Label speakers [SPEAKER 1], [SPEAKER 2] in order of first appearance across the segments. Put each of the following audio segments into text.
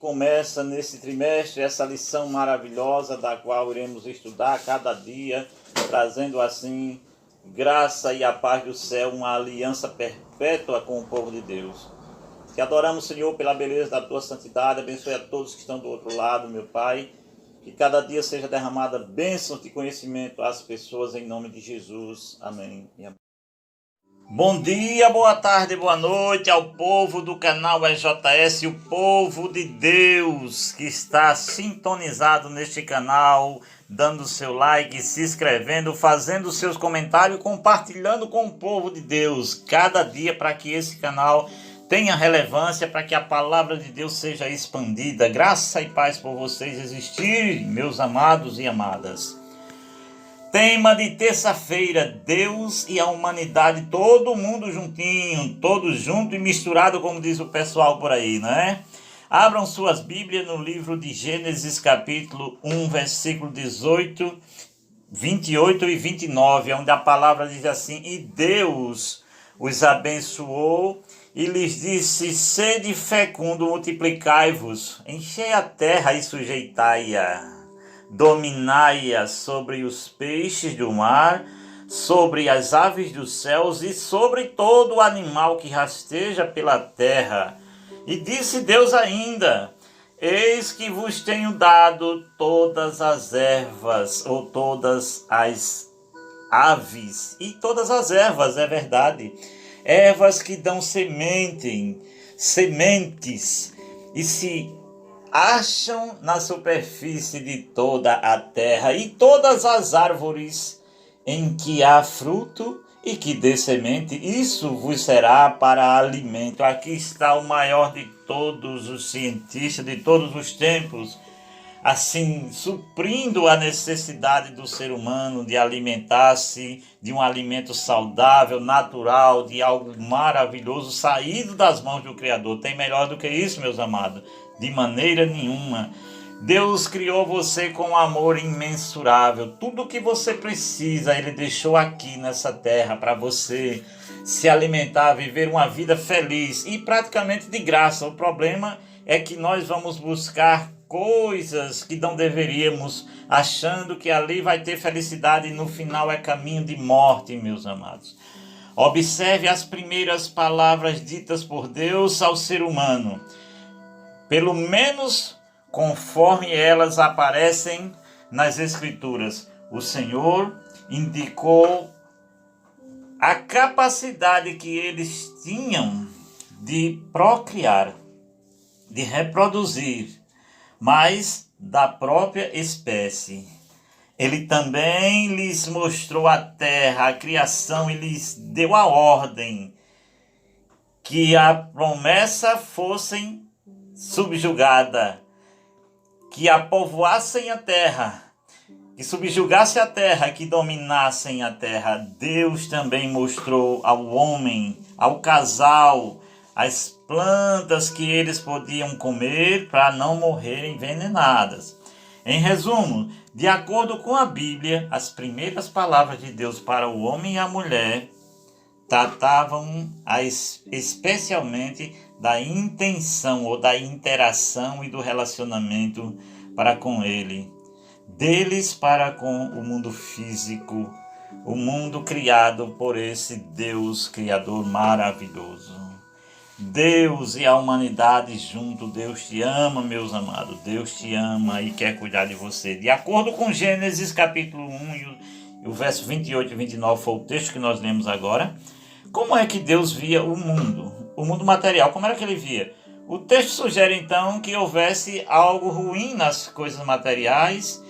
[SPEAKER 1] Começa nesse trimestre essa lição maravilhosa da qual iremos estudar cada dia, trazendo assim graça e a paz do céu, uma aliança perpétua com o povo de Deus. Te adoramos, Senhor, pela beleza da tua santidade. Abençoe a todos que estão do outro lado, meu Pai. Que cada dia seja derramada bênçãos de conhecimento às pessoas em nome de Jesus. Amém e amém. Bom dia, boa tarde, boa noite ao povo do canal EJS, o povo de Deus que está sintonizado neste canal, dando seu like, se inscrevendo, fazendo seus comentários, compartilhando com o povo de Deus cada dia para que esse canal tenha relevância, para que a palavra de Deus seja expandida. Graça e paz por vocês existirem, meus amados e amadas. Tema de terça-feira: Deus e a humanidade, todo mundo juntinho, todos junto e misturado, como diz o pessoal por aí, não é? Abram suas Bíblias no livro de Gênesis, capítulo 1, versículo 18, 28 e 29, onde a palavra diz assim: E Deus os abençoou e lhes disse: Sede fecundo, multiplicai-vos, enchei a terra e sujeitai-a. Dominai-a sobre os peixes do mar, sobre as aves dos céus e sobre todo animal que rasteja pela terra. E disse Deus ainda: Eis que vos tenho dado todas as ervas, ou todas as aves, e todas as ervas, é verdade, ervas que dão sementes, e se acham na superfície de toda a terra, e todas as árvores em que há fruto e que dê semente, isso vos será para alimento. Aqui está o maior de todos os cientistas de todos os tempos, assim suprindo a necessidade do ser humano de alimentar-se de um alimento saudável, natural, de algo maravilhoso, saído das mãos do Criador. Tem melhor do que isso, meus amados? De maneira nenhuma. Deus criou você com um amor imensurável. Tudo o que você precisa, Ele deixou aqui nessa terra para você se alimentar, viver uma vida feliz e praticamente de graça. O problema é que nós vamos buscar coisas que não deveríamos, achando que ali vai ter felicidade e no final é caminho de morte, meus amados. Observe as primeiras palavras ditas por Deus ao ser humano, pelo menos conforme elas aparecem nas Escrituras. O Senhor indicou a capacidade que eles tinham de procriar, de reproduzir, mas da própria espécie. Ele também lhes mostrou a terra, a criação, e lhes deu a ordem que a promessa fossem subjugada, que a povoassem a terra, que subjugasse a terra, que dominassem a terra. Deus também mostrou ao homem, ao casal, as plantas que eles podiam comer para não morrerem envenenadas. Em resumo, de acordo com a Bíblia, as primeiras palavras de Deus para o homem e a mulher tratavam especialmente da intenção ou da interação e do relacionamento para com Ele, deles para com o mundo físico, o mundo criado por esse Deus Criador maravilhoso. Deus e a humanidade junto. Deus te ama, meus amados. Deus te ama e quer cuidar de você. De acordo com Gênesis capítulo 1 e o verso 28 e 29 foi o texto que nós lemos agora. Como é que Deus via o mundo material? Como era que ele via? O texto sugere então que houvesse algo ruim nas coisas materiais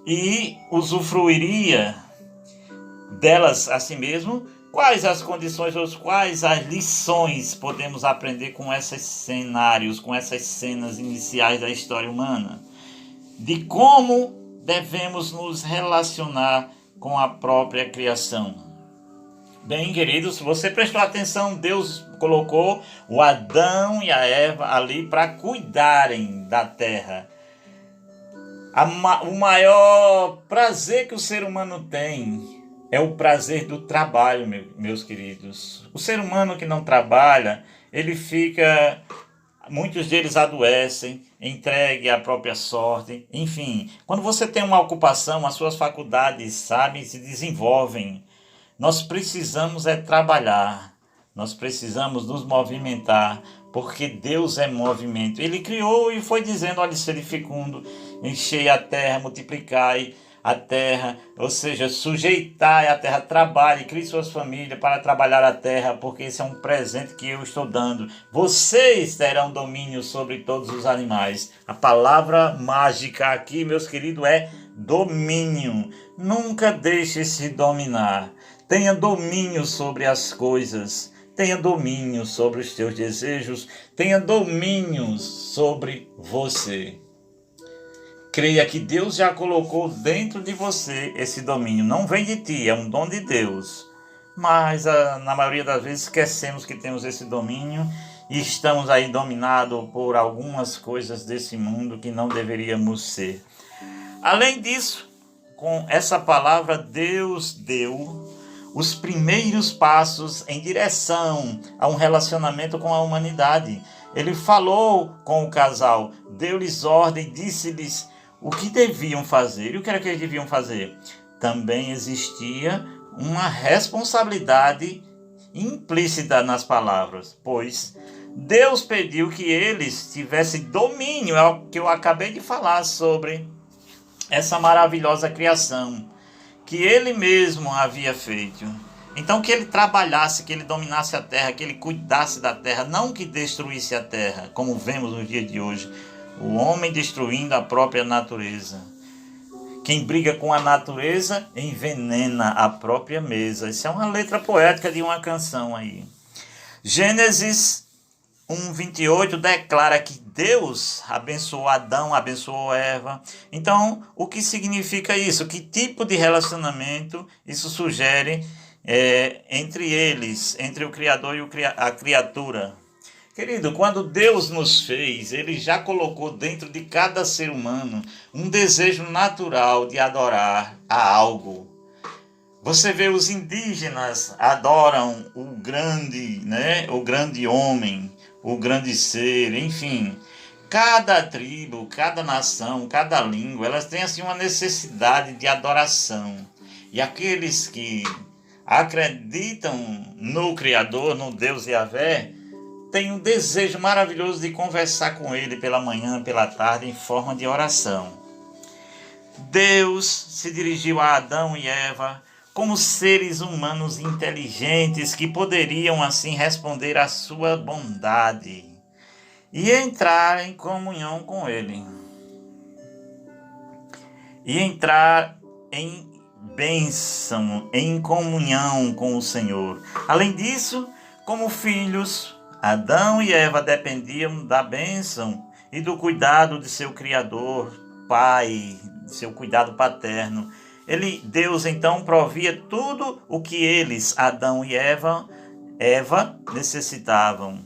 [SPEAKER 1] e usufruiria delas assim mesmo. Quais as condições ou quais as lições podemos aprender com esses cenários, com essas cenas iniciais da história humana? De como devemos nos relacionar com a própria criação. Bem, queridos, se você prestou atenção, Deus colocou o Adão e a Eva ali para cuidarem da terra. O maior prazer que o ser humano tem é o prazer do trabalho, meus queridos. O ser humano que não trabalha, ele fica muitos deles adoecem, entregue à própria sorte. Enfim, quando você tem uma ocupação, as suas faculdades, sabe, se desenvolvem. Nós precisamos trabalhar, nós precisamos nos movimentar, porque Deus é movimento. Ele criou e foi dizendo: olha, sede fecundo, enchei a terra, multiplicai a terra, ou seja, sujeitai a terra, trabalhe, crie suas famílias para trabalhar a terra, porque esse é um presente que eu estou dando. Vocês terão domínio sobre todos os animais. A palavra mágica aqui, meus queridos, é domínio. Nunca deixe-se dominar. Tenha domínio sobre as coisas. Tenha domínio sobre os teus desejos. Tenha domínio sobre você. Creia que Deus já colocou dentro de você esse domínio. Não vem de ti, é um dom de Deus. Mas na maioria das vezes esquecemos que temos esse domínio e estamos aí dominados por algumas coisas desse mundo que não deveríamos ser. Além disso, com essa palavra, Deus deu os primeiros passos em direção a um relacionamento com a humanidade. Ele falou com o casal, deu-lhes ordem, disse-lhes o que deviam fazer. E o que era que eles deviam fazer? Também existia uma responsabilidade implícita nas palavras, pois Deus pediu que eles tivessem domínio, é o que eu acabei de falar sobre essa maravilhosa criação que ele mesmo havia feito. Então que ele trabalhasse, que ele dominasse a terra, que ele cuidasse da terra, não que destruísse a terra, como vemos no dia de hoje, o homem destruindo a própria natureza. Quem briga com a natureza envenena a própria mesa. Isso é uma letra poética de uma canção aí. Gênesis 1:28 declara que Deus abençoou Adão, abençoou Eva. Então, o que significa isso? Que tipo de relacionamento isso sugere entre eles, entre o Criador e a criatura? Querido, quando Deus nos fez, Ele já colocou dentro de cada ser humano um desejo natural de adorar a algo. Você vê, os indígenas adoram o grande homem, o grande ser, enfim. Cada tribo, cada nação, cada língua, elas têm assim uma necessidade de adoração. E aqueles que acreditam no Criador, no Deus Yahvé, têm um desejo maravilhoso de conversar com Ele pela manhã, pela tarde, em forma de oração. Deus se dirigiu a Adão e Eva como seres humanos inteligentes que poderiam assim responder à sua bondade e entrar em comunhão com Ele. E entrar em bênção, em comunhão com o Senhor. Além disso, como filhos, Adão e Eva dependiam da bênção e do cuidado de seu Criador, Pai, seu cuidado paterno. Deus então provia tudo o que eles, Adão e Eva, necessitavam.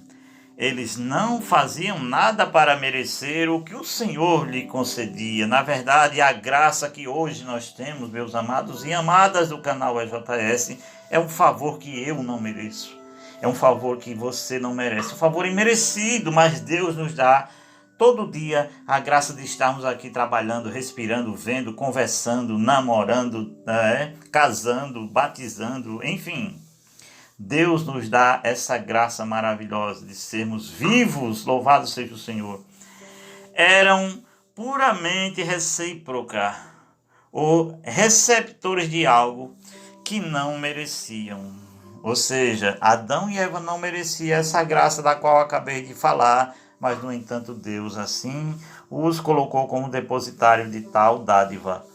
[SPEAKER 1] Eles não faziam nada para merecer o que o Senhor lhe concedia. Na verdade, a graça que hoje nós temos, meus amados e amadas do canal EJS, é um favor que eu não mereço. É um favor que você não merece. Um favor imerecido, mas Deus nos dá todo dia a graça de estarmos aqui trabalhando, respirando, vendo, conversando, namorando, casando, batizando, enfim. Deus nos dá essa graça maravilhosa de sermos vivos, louvado seja o Senhor. Eram puramente recíproca, ou receptores de algo que não mereciam. Ou seja, Adão e Eva não mereciam essa graça da qual eu acabei de falar, mas, no entanto, Deus assim os colocou como depositário de tal dádiva.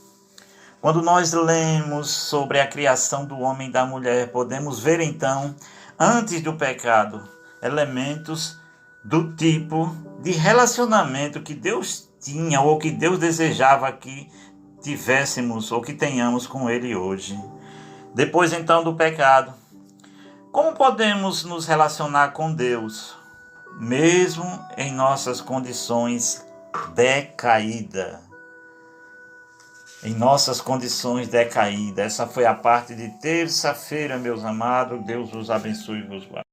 [SPEAKER 1] Quando nós lemos sobre a criação do homem e da mulher, podemos ver, então, antes do pecado, elementos do tipo de relacionamento que Deus tinha ou que Deus desejava que tivéssemos ou que tenhamos com Ele hoje. Depois, então, do pecado, como podemos nos relacionar com Deus, mesmo em nossas condições decaídas? Em nossas condições decaídas. Essa foi a parte de terça-feira, meus amados. Deus os abençoe e vos guarde.